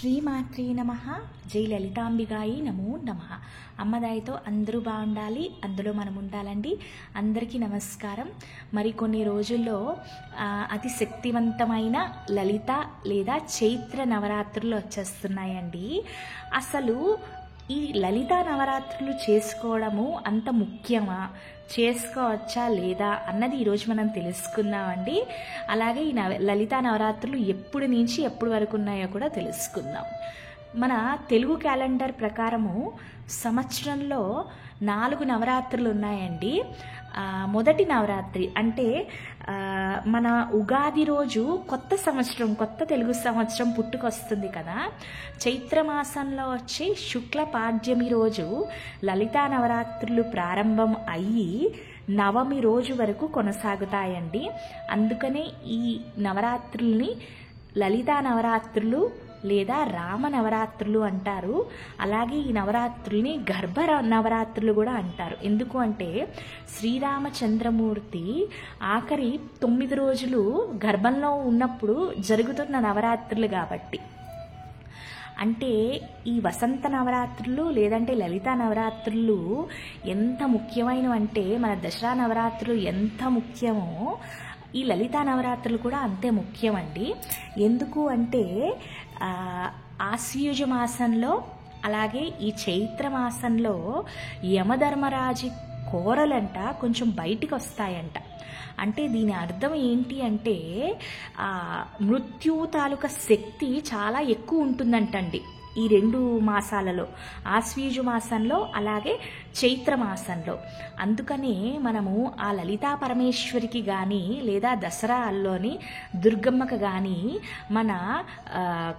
శ్రీమాత్రే నమః. జై లలితాంబిగాయి నమో నమః. అమ్మదాయితో అందరూ బాగుండాలి, అందులో మనం ఉండాలండి. అందరికీ నమస్కారం. మరికొన్ని రోజుల్లో అతి శక్తివంతమైన లలిత లేదా చైత్ర నవరాత్రులు వచ్చేస్తున్నాయండి. అసలు ఈ లలితా నవరాత్రులు చేసుకోవడము అంత ముఖ్యమా, చేసుకోవచ్చా లేదా అన్నది ఈరోజు మనం తెలుసుకుందామండి. అలాగే ఈ లలితా నవరాత్రులు ఎప్పుడు నుంచి ఎప్పుడు వరకు ఉన్నాయో కూడా తెలుసుకుందాం. మన తెలుగు క్యాలెండర్ ప్రకారము సంవత్సరంలో 4 నవరాత్రులు ఉన్నాయండి. మొదటి నవరాత్రి అంటే మన ఉగాది రోజు కొత్త సంవత్సరం, కొత్త తెలుగు సంవత్సరం పుట్టుకొస్తుంది కదా. చైత్రమాసంలో వచ్చే శుక్ల పాడ్యమి రోజు లలితా నవరాత్రులు ప్రారంభం అయ్యి నవమి రోజు వరకు కొనసాగుతాయండి. అందుకనే ఈ నవరాత్రుల్ని లలితా నవరాత్రులు లేదా రామ నవరాత్రులు అంటారు. అలాగే ఈ నవరాత్రుల్ని గర్భ నవరాత్రులు కూడా అంటారు. ఎందుకు అంటే శ్రీరామచంద్రమూర్తి ఆఖరి 9 రోజులు గర్భంలో ఉన్నప్పుడు జరుగుతున్న నవరాత్రులు కాబట్టి. అంటే ఈ వసంత నవరాత్రులు లేదంటే లలితా నవరాత్రులు ఎంత ముఖ్యమైనవి అంటే మన దసరా నవరాత్రులు ఎంత ముఖ్యమో ఈ లలితా నవరాత్రులు కూడా అంతే ముఖ్యమండి. ఎందుకు అంటే ఆశ్వయుజ మాసంలో అలాగే ఈ చైత్ర మాసంలో యమధర్మరాజు కోరలంట కొంచెం బయటికి వస్తాయంట. అంటే దీని అర్థం ఏంటి అంటే మృత్యు తాలూకా శక్తి చాలా ఎక్కువ ఉంటుందంటండి ఈ 2 మాసాలలో, ఆశ్వీజ మాసంలో అలాగే చైత్ర మాసంలో. అందుకనే మనము ఆ లలితా పరమేశ్వరికి కానీ లేదా దసరాల్లోని దుర్గమ్మకు కానీ మన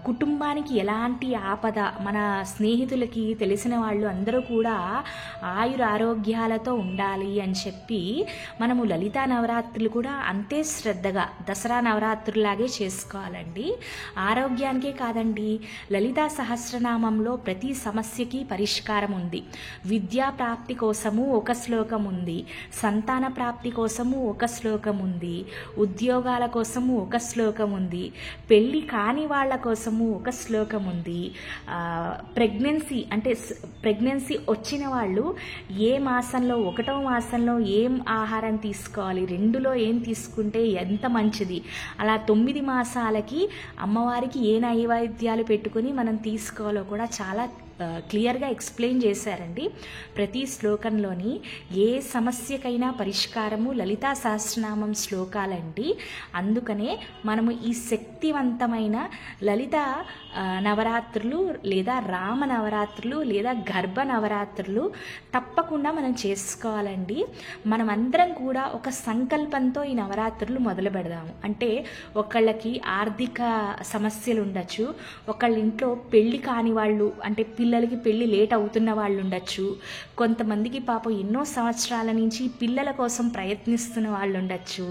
కుటుంబానికి ఎలాంటి ఆపద, మన స్నేహితులకి తెలిసిన వాళ్ళు అందరూ కూడా ఆయురారోగ్యాలతో ఉండాలి అని చెప్పి మనము లలితా నవరాత్రులు కూడా అంతే శ్రద్ధగా దసరా నవరాత్రులాగే చేసుకోవాలండి. ఆరోగ్యానికే కాదండి, లలితా సహస్రనామంలో ప్రతి సమస్యకి పరిష్కారం ఉంది. విద్యా ప్రాప్తి కోసము ఒక శ్లోకం ఉంది, సంతాన ప్రాప్తి కోసము ఒక శ్లోకం ఉంది, ఉద్యోగాల కోసము ఒక శ్లోకం ఉంది, పెళ్లి కాని వాళ్ళ కోసము ఒక శ్లోకం ఉంది. ప్రెగ్నెన్సీ వచ్చిన వాళ్ళు ఏ మాసంలో, 1వ మాసంలో ఏం ఆహారం తీసుకోవాలి, 2లో ఏం తీసుకుంటే ఎంత మంచిది, అలా 9 మాసాలకి అమ్మవారికి ఏ నైవేద్యాలు పెట్టుకుని మనం తీసుకోవాలో కూడా చాలా క్లియర్గా ఎక్స్ప్లెయిన్ చేశారండి ప్రతి శ్లోకంలోని. ఏ సమస్యకైనా పరిష్కారము లలితా సహస్రనామం శ్లోకాలండి. అందుకనే మనము ఈ శక్తివంతమైన లలిత నవరాత్రులు లేదా రామ నవరాత్రులు లేదా గర్భ నవరాత్రులు తప్పకుండా మనం చేసుకోవాలండి. మనమందరం కూడా ఒక సంకల్పంతో ఈ నవరాత్రులు మొదలు పెడదాము. అంటే ఒకళ్ళకి ఆర్థిక సమస్యలు ఉండొచ్చు, ఒకళ్ళ ఇంట్లో పెళ్లి కాని వాళ్ళు, అంటే పిల్లలకి పెళ్లి లేట్ అవుతున్న వాళ్ళు ఉండొచ్చు, కొంతమందికి పాపం ఎన్నో సంవత్సరాల నుంచి పిల్లల కోసం ప్రయత్నిస్తున్న వాళ్ళు ఉండొచ్చు.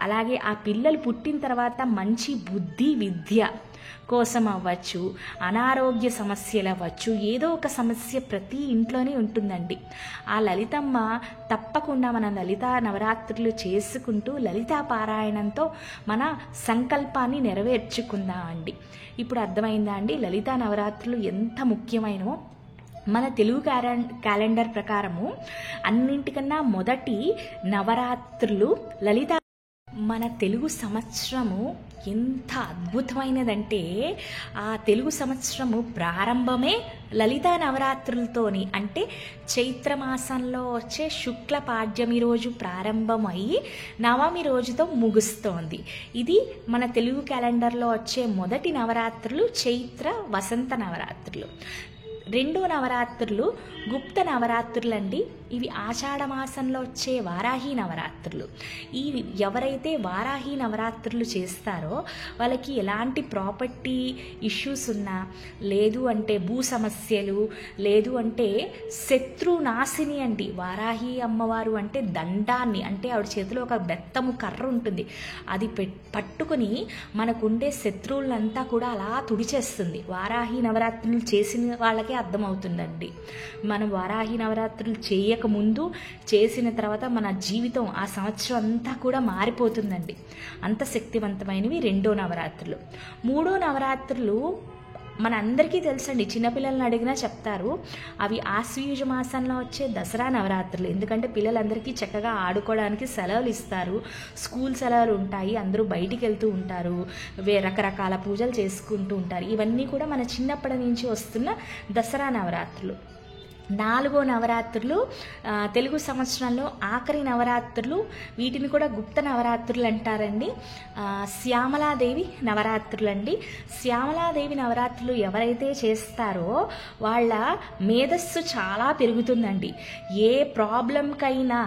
అలాగే ఆ పిల్లలు పుట్టిన తర్వాత మంచి బుద్ధి విద్య కోసం అవ్వచ్చు, అనారోగ్య సమస్యలు అవ్వచ్చు, ఏదో ఒక సమస్య ప్రతి ఇంట్లోనే ఉంటుందండి. ఆ లలితమ్మ తప్పకుండా మన లలితా నవరాత్రులు చేసుకుంటూ లలితా పారాయణంతో మన సంకల్పాన్ని నెరవేర్చుకుందామండి. ఇప్పుడు అర్థమైందా అండి లలితా నవరాత్రులు ఎంత ముఖ్యమైనవో? మన తెలుగు క్యాలెండర్ ప్రకారము అన్నింటికన్నా మొదటి నవరాత్రులు లలిత. మన తెలుగు సంవత్సరము ఎంత అద్భుతమైనదంటే ఆ తెలుగు సంవత్సరము ప్రారంభమే లలితా నవరాత్రులతోని. అంటే చైత్రమాసంలో వచ్చే శుక్ల పాడ్యమి రోజు ప్రారంభమై నవమి రోజుతో ముగుస్తోంది. ఇది మన తెలుగు క్యాలెండర్లో వచ్చే మొదటి నవరాత్రులు చైత్ర వసంత నవరాత్రులు. 2వ నవరాత్రులు గుప్త నవరాత్రులు అండి. ఇవి ఆషాఢ మాసంలో వచ్చే వారాహి నవరాత్రులు. ఈ ఎవరైతే వారాహి నవరాత్రులు చేస్తారో వాళ్ళకి ఎలాంటి ప్రాపర్టీ ఇష్యూస్ ఉన్నా, లేదు అంటే భూ సమస్యలు, లేదు అంటే శత్రునాశిని అండి. వారాహి అమ్మవారు అంటే దండాన్ని, అంటే ఆవిడ చేతిలో ఒక బెత్తము కర్ర ఉంటుంది, అది పట్టుకుని మనకుండే శత్రువులంతా కూడా అలా తుడిచేస్తుంది. వారాహి నవరాత్రులు చేసిన వాళ్ళకే అర్థమవుతుందండి. మనం వారాహి నవరాత్రులు చేయకముందు చేసిన తర్వాత మన జీవితం ఆ సంవత్సరం అంతా కూడా మారిపోతుందండి. అంత శక్తివంతమైనవి 2వ నవరాత్రులు. 3వ నవరాత్రులు మనందరికీ తెలుసండి, చిన్నపిల్లల్ని అడిగినా చెప్తారు. అవి ఆశ్వయుజ మాసంలో వచ్చే దసరా నవరాత్రులు. ఎందుకంటే పిల్లలందరికీ చక్కగా ఆడుకోవడానికి సెలవులు ఇస్తారు, స్కూల్ సెలవులు ఉంటాయి, అందరూ బయటికి వెళ్తూ ఉంటారు, రకరకాల పూజలు చేసుకుంటూ ఉంటారు. ఇవన్నీ కూడా మన చిన్నప్పటి నుంచి వస్తున్న దసరా నవరాత్రులు. 4వ నవరాత్రులు తెలుగు సంవత్సరంలో ఆఖరి నవరాత్రులు. వీటిని కూడా గుప్త నవరాత్రులు అంటారండి. శ్యామలాదేవి నవరాత్రులు అండి. శ్యామలాదేవి నవరాత్రులు ఎవరైతే చేస్తారో వాళ్ళ మేధస్సు చాలా పెరుగుతుందండి. ఏ ప్రాబ్లంకైనా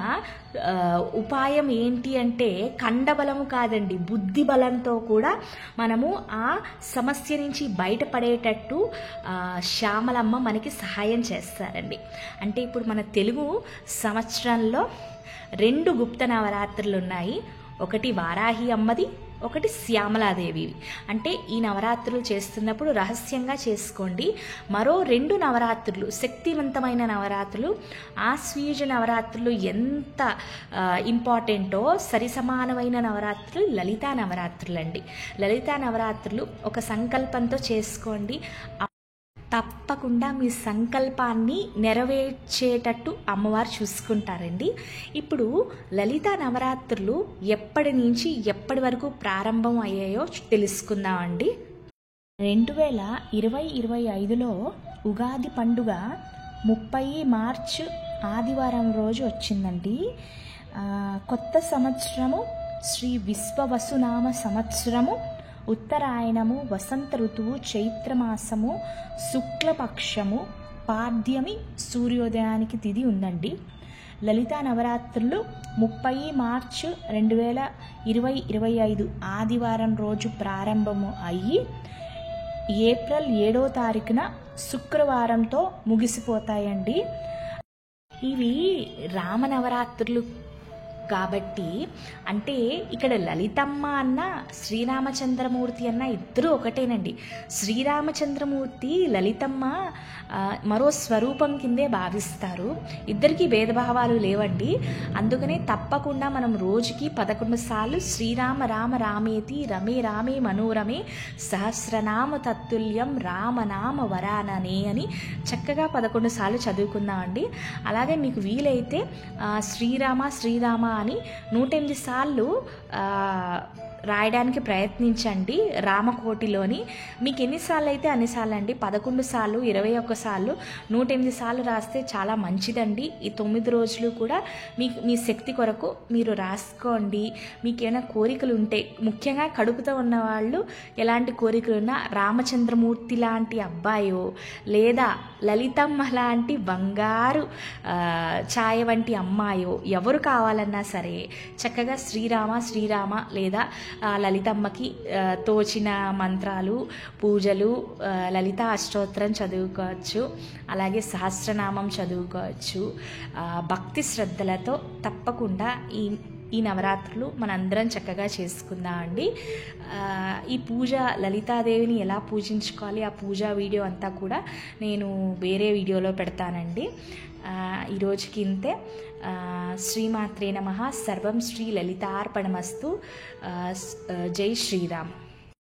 ఉపాయం ఏంటి అంటే కండబలము కాదండి, బుద్ధి బలంతో కూడా మనము ఆ సమస్య నుంచి బయటపడేటట్టు శ్యామలమ్మ మనకి సహాయం చేస్తారండి. అంటే ఇప్పుడు మన తెలుగు సంవత్సరంలో 2 గుప్త నవరాత్రులు ఉన్నాయి. ఒకటి వారాహి అమ్మది, ఒకటి శ్యామలాదేవి. అంటే ఈ నవరాత్రులు చేస్తున్నప్పుడు రహస్యంగా చేసుకోండి. మరో 2 నవరాత్రులు శక్తివంతమైన నవరాత్రులు, ఆశ్వీజ నవరాత్రులు ఎంత ఇంపార్టెంటో సరిసమానమైన నవరాత్రులు లలితా నవరాత్రులు అండి. లలితా నవరాత్రులు ఒక సంకల్పంతో చేసుకోండి. తప్పకుండా మీ సంకల్పాన్ని నెరవేర్చేటట్టు అమ్మవారు చూసుకుంటారండి. ఇప్పుడు లలితా నవరాత్రులు ఎప్పటి నుంచి ఎప్పటి వరకు ప్రారంభం అయ్యాయో తెలుసుకుందామండి. 2025లో ఉగాది పండుగ 30 మార్చి ఆదివారం రోజు వచ్చిందండి. కొత్త సంవత్సరము శ్రీ విశ్వవసునామ సంవత్సరము, ఉత్తరాయణము, వసంత ఋతువు, చైత్రమాసము, శుక్లపక్షము, పాడ్యమి, సూర్యోదయానికి తిథి ఉందండి. లలితా నవరాత్రులు 30 మార్చి 2025 ఆదివారం రోజు ప్రారంభము అయ్యి ఏప్రిల్ 7వ తారీఖున శుక్రవారంతో ముగిసిపోతాయండి. ఇవి రామనవరాత్రులు కాబట్టి, అంటే ఇక్కడ లలితమ్మ అన్న శ్రీరామచంద్రమూర్తి అన్న ఇద్దరు ఒకటేనండి. శ్రీరామచంద్రమూర్తి లలితమ్మ మరో స్వరూపం కిందే భావిస్తారు. ఇద్దరికీ భేదభావాలు లేవండి. అందుకనే తప్పకుండా మనం రోజుకి 11 సార్లు శ్రీరామ రామ రామేతి రమే రామే మనోరమే సహస్రనామ తత్తుల్యం రామనామ వరాననే అని చక్కగా 11 సార్లు చదువుకుందామండి. అలాగే మీకు వీలైతే శ్రీరామ శ్రీరామ అని 108 సార్లు రాయడానికి ప్రయత్నించండి రామకోటిలోని. మీకు ఎన్నిసార్లు అయితే అన్నిసార్లు అండి, 11 సార్లు, 21 సార్లు, 108 సార్లు రాస్తే చాలా మంచిదండి. ఈ 9 రోజులు కూడా మీ శక్తి కొరకు మీరు రాసుకోండి. మీకు ఏమైనా కోరికలు ఉంటే, ముఖ్యంగా కడుపుతో ఉన్నవాళ్ళు ఎలాంటి కోరికలు ఉన్నా రామచంద్రమూర్తి లాంటి అబ్బాయో లేదా లలితమ్మ లాంటి బంగారు ఛాయ వంటి అమ్మాయో ఎవరు కావాలన్నా సరే చక్కగా శ్రీరామ శ్రీరామ లేదా లలితమ్మకి తోచిన మంత్రాలు, పూజలు, లలిత అష్టోత్తరం చదువుకోవచ్చు, అలాగే సహస్రనామం చదువుకోవచ్చు. భక్తి శ్రద్ధలతో తప్పకుండా ఈ నవరాత్రులు మనందరం చక్కగా చేసుకుందాం అండి. ఈ పూజ లలితాదేవిని ఎలా పూజించుకోవాలి, ఆ పూజా వీడియో అంతా కూడా నేను వేరే వీడియోలో పెడతానండి. ఈరోజుకి ఇంతే. శ్రీమాత్రే నమః. సర్వం శ్రీ లలితార్పణమస్తు. జై శ్రీరామ్.